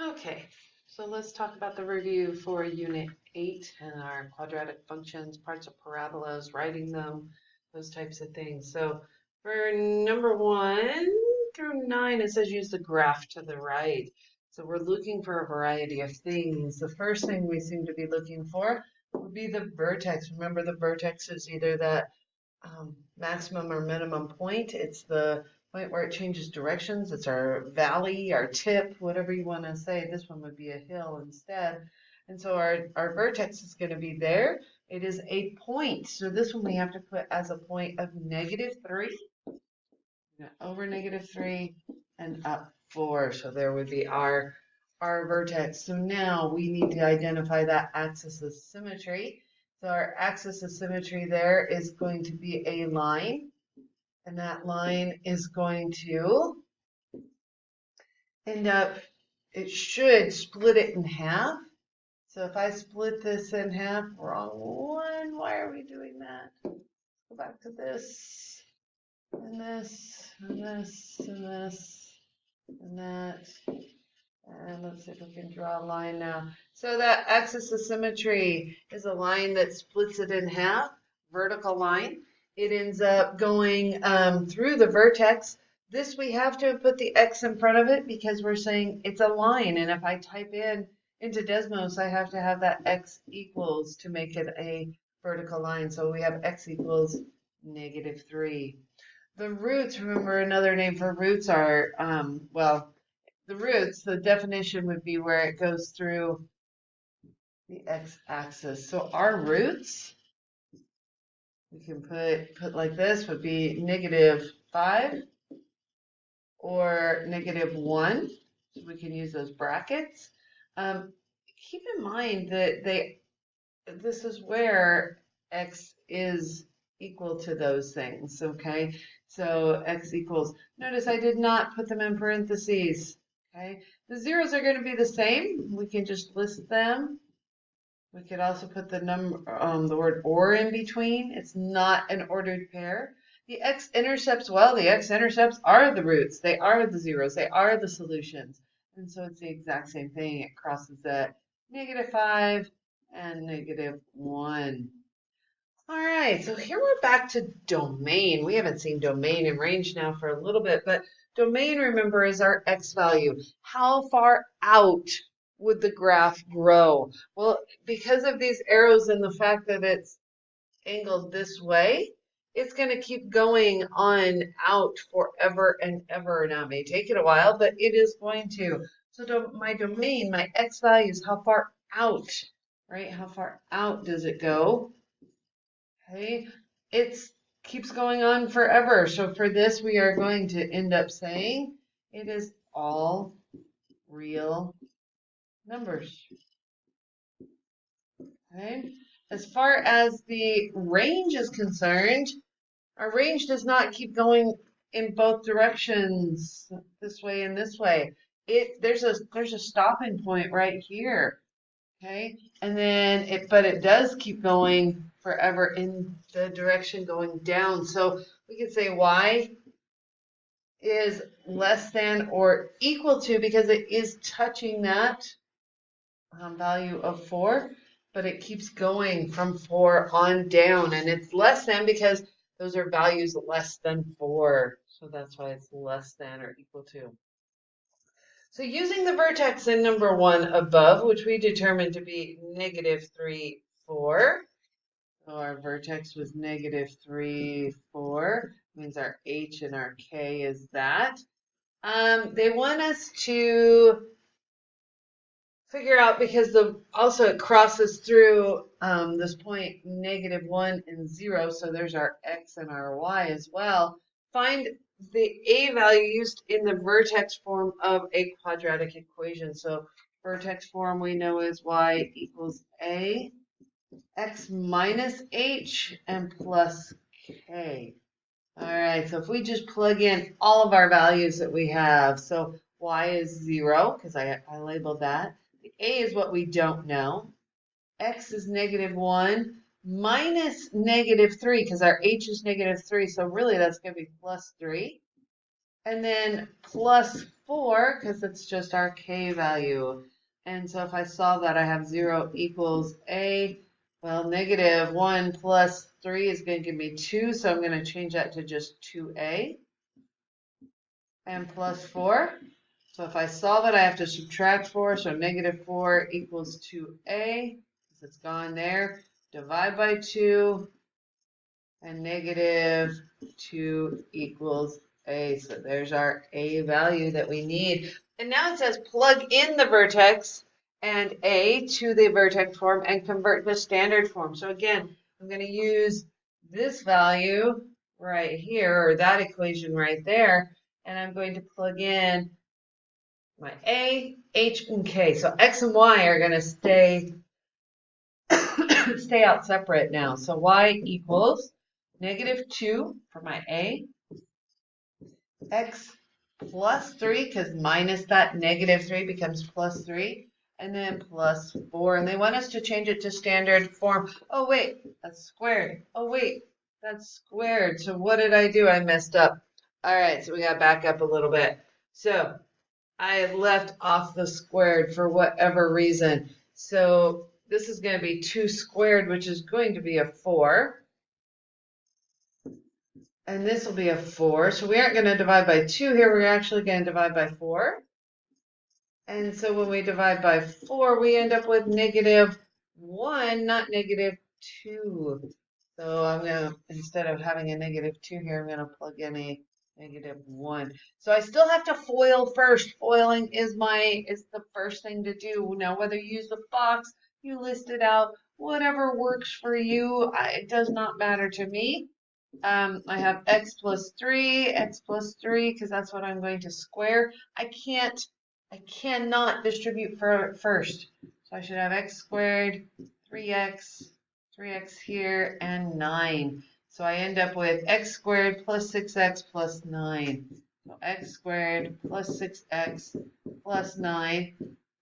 Okay, so let's talk about the review for Unit 8 and our quadratic functions, parts of parabolas, writing them, those types of things. So for number 1 through 9, it says use the graph to the right. So we're looking for a variety of things. The first thing we seem to be looking for would be the vertex. Remember, the vertex is either that maximum or minimum point. It's the point where it changes directions. It's our valley, our tip, whatever you want to say. This one would be a hill instead. And so our vertex is going to be there. It is a point. So this one we have to put as a point of -3, over -3 and up 4. So there would be our vertex. So now we need to identify that axis of symmetry. So our axis of symmetry there is going to be a line, and that line is going to end up, it should split it in half. So if I split this in half, wrong one, why are we doing that? Go back to this, and this, and this, and this, and that. And let's see if we can draw a line now. So that axis of symmetry is a line that splits it in half, vertical line. It ends up going through the vertex. This we have to put the x in front of it because we're saying it's a line. And if I type in into Desmos, I have to have that x equals to make it a vertical line. So we have x equals -3. The roots, remember another name for roots are, well, the roots, the definition would be where it goes through the x-axis. So our roots, we can put like this, would be -5 or -1. So we can use those brackets. Keep in mind that this is where x is equal to those things, okay? So x equals, notice I did not put them in parentheses, okay? The zeros are going to be the same. We can just list them. We could also put the word or in between. It's not an ordered pair. The x-intercepts, well, the x-intercepts are the roots. They are the zeros. They are the solutions. And so it's the exact same thing. It crosses at -5 and -1. All right, so here we're back to domain. We haven't seen domain and range now for a little bit, but domain, remember, is our x value. How far out would the graph grow? Well, because of these arrows and the fact that it's angled this way, it's going to keep going on out forever and ever. Now, it may take it a while, but it is going to. So my domain, my x value is how far out, right? How far out does it go? Okay, it keeps going on forever. So for this, we are going to end up saying it is all real numbers. Okay. As far as the range is concerned, our range does not keep going in both directions, this way and this way. There's a stopping point right here. Okay, and then but it does keep going forever in the direction going down. So we could say y is less than or equal to, because it is touching that value of 4, but it keeps going from 4 on down, and it's less than because those are values less than 4. So that's why it's less than or equal to. So using the vertex in number 1 above, which we determined to be -3, 4. So our vertex was -3, 4. Means our h and our k is that. They want us to figure out, because also it crosses through this point -1 and 0. So there's our x and our y as well. Find the a value used in the vertex form of a quadratic equation. So vertex form we know is y equals a, x minus h, and plus k. All right, so if we just plug in all of our values that we have, so y is 0, because I labeled that. The a is what we don't know. X is -1 minus -3, because our h is -3, so really that's going to be +3. and then plus 4, because it's just our k value. And so if I solve that, I have 0 equals a. Well, negative 1 plus 3 is going to give me 2, so I'm going to change that to just 2a. And plus 4. So if I solve it, I have to subtract 4, so negative 4 equals 2a, because it's gone there. Divide by 2, and negative 2 equals a. So there's our a value that we need. And now it says plug in the vertex and a to the vertex form and convert to standard form. So again, I'm going to use this value right here, or that equation right there, and I'm going to plug in my a, h, and k. So x and y are going to stay out separate now. So y equals negative 2 for my a, x plus 3, because minus that negative 3 becomes plus 3, and then plus 4. And they want us to change it to standard form. Oh, wait, that's squared. Oh, wait, that's squared. So what did I do? I messed up. All right, so we got to back up a little bit. So I left off the squared for whatever reason. So this is going to be 2 squared, which is going to be a 4. And this will be a 4. So we aren't going to divide by 2 here. We're actually going to divide by 4. And so when we divide by 4, we end up with negative 1, not negative 2. So I'm going to, instead of having a negative 2 here, I'm going to plug in a negative 1. So I still have to FOIL first. FOILing is the first thing to do. Now, whether you use the box, you list it out, whatever works for you, it does not matter to me. I have x plus 3, because that's what I'm going to square. I cannot distribute first. So I should have x squared, 3x here, and 9. So I end up with x squared plus 6x plus 9. So x squared plus 6x plus 9.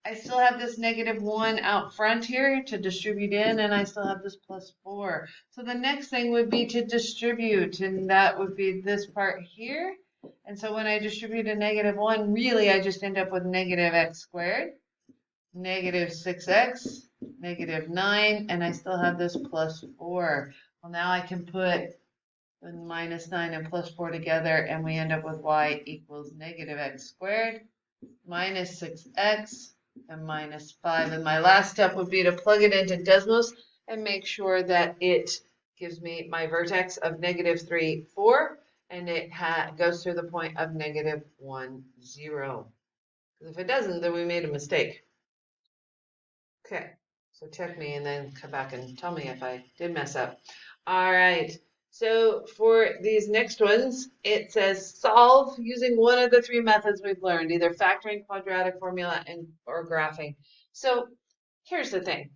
I still have this negative 1 out front here to distribute in, and I still have this plus 4. So the next thing would be to distribute, and that would be this part here. And so when I distribute a negative 1, really I just end up with negative x squared, negative 6x, negative 9, and I still have this plus 4. Well, now I can put the minus 9 and plus 4 together, and we end up with y equals negative x squared minus 6x and minus 5. And my last step would be to plug it into Desmos and make sure that it gives me my vertex of negative 3, 4, and it goes through the point of negative 1, 0. Because if it doesn't, then we made a mistake. Okay, so check me and then come back and tell me if I did mess up. All right. So for these next ones, it says solve using one of the 3 methods we've learned, either factoring, quadratic formula, or graphing. So here's the thing.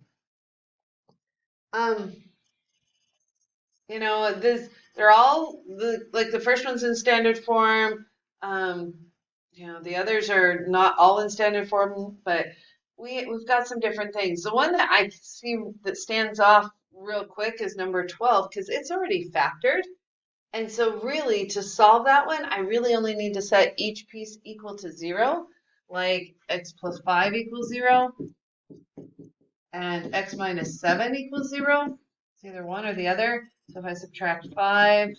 They're all like the first one's in standard form. The others are not all in standard form, but we've got some different things. The one that I see that stands off real quick is number 12, because it's already factored. And so really, to solve that one, I really only need to set each piece equal to 0, like x plus 5 equals 0, and x minus 7 equals 0. It's either one or the other. So if I subtract 5,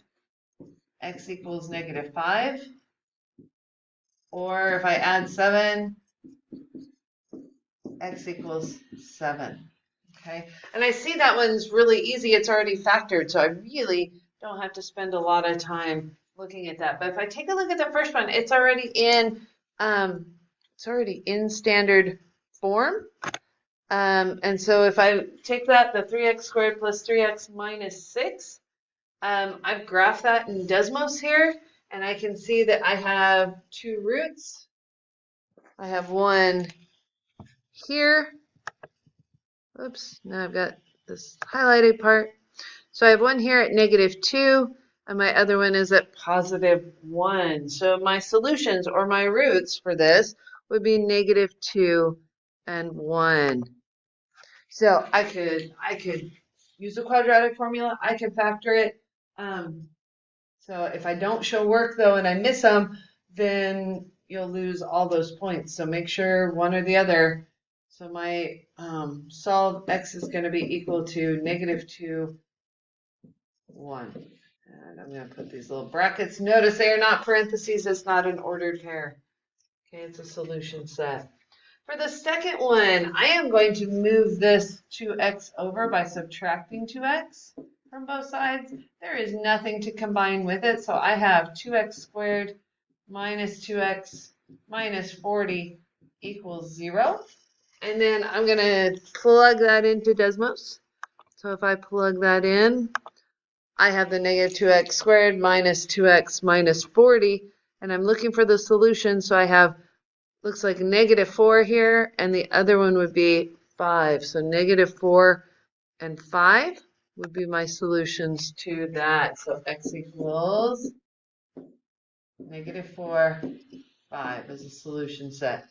x equals negative 5. Or if I add 7, x equals 7. Okay, and I see that one's really easy. It's already factored, so I really don't have to spend a lot of time looking at that. But if I take a look at the first one, it's already in standard form. And so if I take that, the 3x squared plus 3x minus 6, I've graphed that in Desmos here, and I can see that I have 2 roots. I have one here. Oops, now I've got this highlighted part. So I have one here at negative 2, and my other one is at positive 1. So my solutions, or my roots for this, would be negative 2 and 1. So I could use a quadratic formula. I could factor it. So if I don't show work, though, and I miss them, then you'll lose all those points. So make sure one or the other. So my solve x is going to be equal to -2, 1. And I'm going to put these little brackets. Notice they are not parentheses. It's not an ordered pair. Okay, it's a solution set. For the second one, I am going to move this 2x over by subtracting 2x from both sides. There is nothing to combine with it, so I have 2x squared minus 2x minus 40 equals 0. And then I'm going to plug that into Desmos. So if I plug that in, I have the -2x squared minus 2x minus 40, and I'm looking for the solution, so I have, looks like -4 here, and the other one would be 5. So -4 and 5 would be my solutions to that. So x equals -4, 5 is a solution set.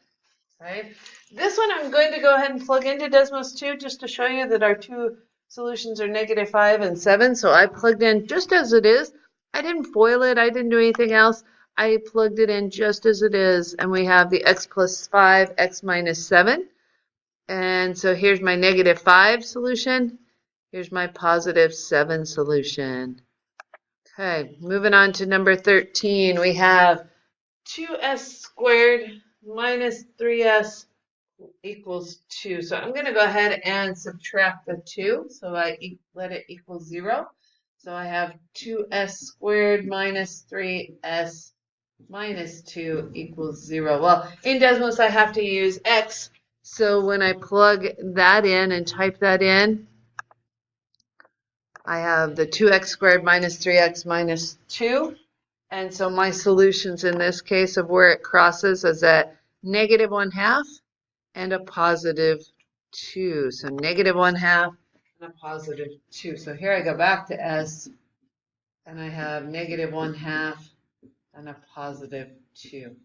Right? This one I'm going to go ahead and plug into Desmos 2 just to show you that our two solutions are -5 and 7. So I plugged in just as it is. I didn't FOIL it. I didn't do anything else. I plugged it in just as it is. And we have the x plus 5, x minus 7. And so here's my -5 solution. Here's my +7 solution. Okay, moving on to number 13. We have 2s squared minus 3s equals 2. So I'm going to go ahead and subtract the 2. So I let it equal 0. So I have 2s squared minus 3s minus 2 equals 0. Well, in Desmos I have to use x. So when I plug that in and type that in, I have the 2x squared minus 3x minus 2. And so my solutions in this case of where it crosses is at -1/2 and a +2. So -1/2 and a +2. So here I go back to s, and I have -1/2 and a +2.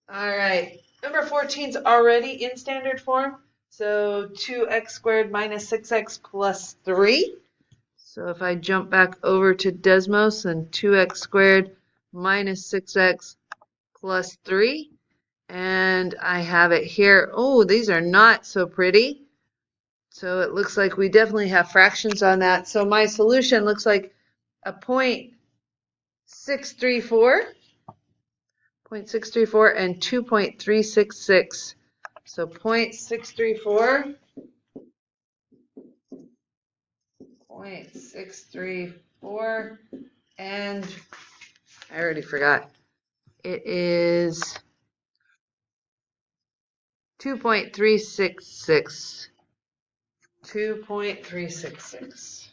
All right, number 14 is already in standard form. So 2x squared minus 6x plus 3. So if I jump back over to Desmos and 2x squared minus 6x plus 3, and I have it here. Oh, these are not so pretty. So it looks like we definitely have fractions on that. So my solution looks like a 0.634 and 2.366. So 0.634, 0.634, and I already forgot. It is 2.366. 2.366.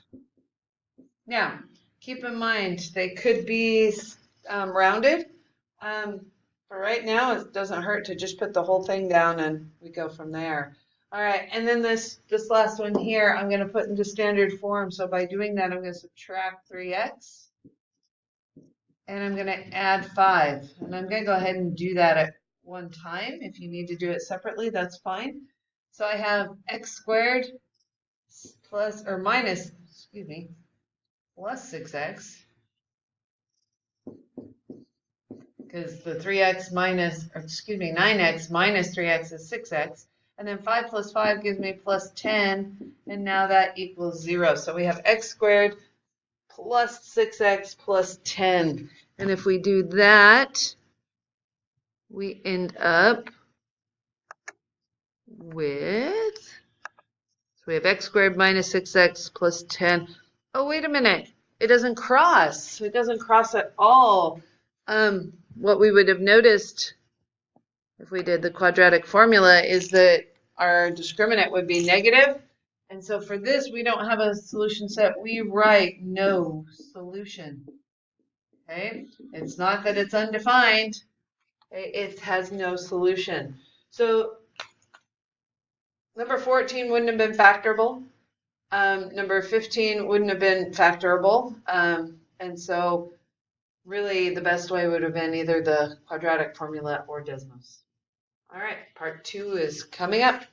Now, keep in mind they could be rounded. For right now, it doesn't hurt to just put the whole thing down and we go from there. All right, and then this last one here, I'm going to put into standard form. So by doing that, I'm going to subtract 3x, and I'm going to add 5. And I'm going to go ahead and do that at one time. If you need to do it separately, that's fine. So I have x squared plus +6x, because the 9x minus 3x is 6x, and then 5 plus 5 gives me plus 10, and now that equals 0. So we have x squared plus 6x plus 10. And if we do that, we end up with, so we have x squared minus 6x plus 10. Oh, wait a minute. It doesn't cross. It doesn't cross at all. What we would have noticed if we did the quadratic formula is that our discriminant would be negative. And so for this, we don't have a solution set. We write no solution. Okay? It's not that it's undefined. It has no solution. So number 14 wouldn't have been factorable. Number 15 wouldn't have been factorable. And so really the best way would have been either the quadratic formula or Desmos. All right, part 2 is coming up.